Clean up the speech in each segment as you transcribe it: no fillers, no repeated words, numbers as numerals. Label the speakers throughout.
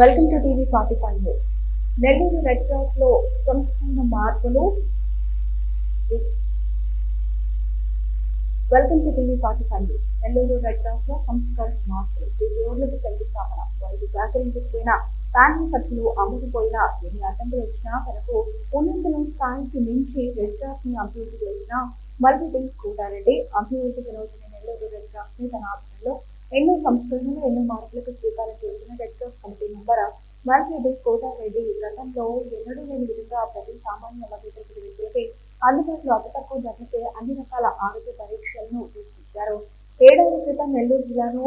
Speaker 1: Welcome to TV 45 news. Nellore red cross లో సంస్కరణ మార్పులు. Welcome to TV 45 news. Nellore red cross లో సంస్కరణ మార్పులు. రోడ్లకు శంకుస్థాపన. వారికి సహకరించకపోయినా ప్యానల్ సభ్యులు అమ్ముకుపోయినా ఎన్ని అడ్డంకులు వచ్చినా తనకు ఉన్నంతలో స్థాయికి మించి రెడ్ క్రాస్ ని అభివృద్ధి చేసిన మల్రెడ్డి కోటారెడ్డి అభివృద్ధి వినోదిని నెల్లూరు రెడ్ క్రాస్ ని తన ఆధ్వర్యంలో ఎన్నో సంస్కరణలు, ఎన్నో మార్పులకు శ్రీకారం చుట్టిన red cross committee member Malreddy Kotareddy గతంలో ఎన్నడూ లేని విధంగా ప్రతి సామాన్య మధ్యతరగతి వ్యక్తులకి అందుబాటులో అతి తక్కువ ధరలకే అన్ని రకాల ఆరోగ్య పరీక్షలను తీసుకొచ్చారు. 7 ఏళ్ల క్రితం నెల్లూరు జిల్లాలో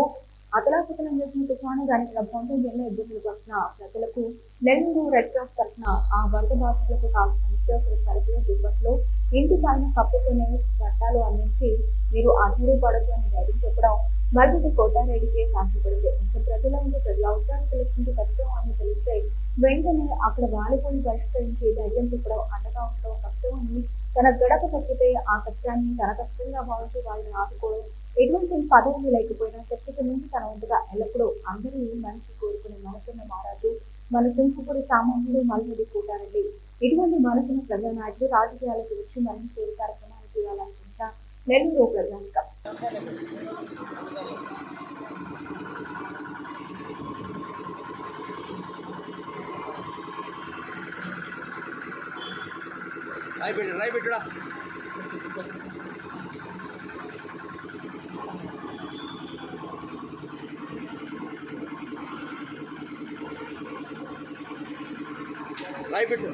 Speaker 1: అతలాకుతలం చేసిన తుఫాను దాని ప్రభావంతో ఎన్నో ఇబ్బందులు పడుతున్న ప్రజలకు నెల్లూరు రెడ్ క్రాస్ తరఫున ఆ వరద బాధితులకు కావాల్సిన నిత్యావసర సరుకులు, దుప్పట్లు, ఇంటి పైన కప్పుకునే చట్టాలు అందించి మీరు ఆశ్చర్యపడద్దు అని ధైర్యం చెప్పడం మల్రెడ్డి కోటారెడ్డికి సాధ్యపడింది. ఇంకా ప్రజల ముందు ప్రజల అవసరాలు తెలుసుకుంటూ కష్టం అని తెలిస్తే వెంటనే అక్కడ వాలిపోయి పరిష్కరించి ధైర్యం చెప్పడం, అండగా ఉండడం, కష్టం అని తన గడప తప్పితే ఆ కష్టాన్ని తన కష్టంగా భావించి వాళ్ళని ఆదుకోవడం, ఎటువంటి పదవులు లేకపోయినా శక్తికి మించి తన వంతుగా ఎల్లప్పుడూ అందరూ మనిషి కోరుకునే మనసున్న మారాజు మన సింహపురి సామాన్యుడు మల్రెడ్డి కోటారెడ్డి. ఇటువంటి మనసున్న ప్రజానాయకుడు రాజకీయాలకు వచ్చి మరిన్ని సేవ కార్యక్రమాలు చేయాలనుకుంటా నెల్లూరు ప్రజానిక
Speaker 2: రాయిపెట్టుడా రాయిపెట్టు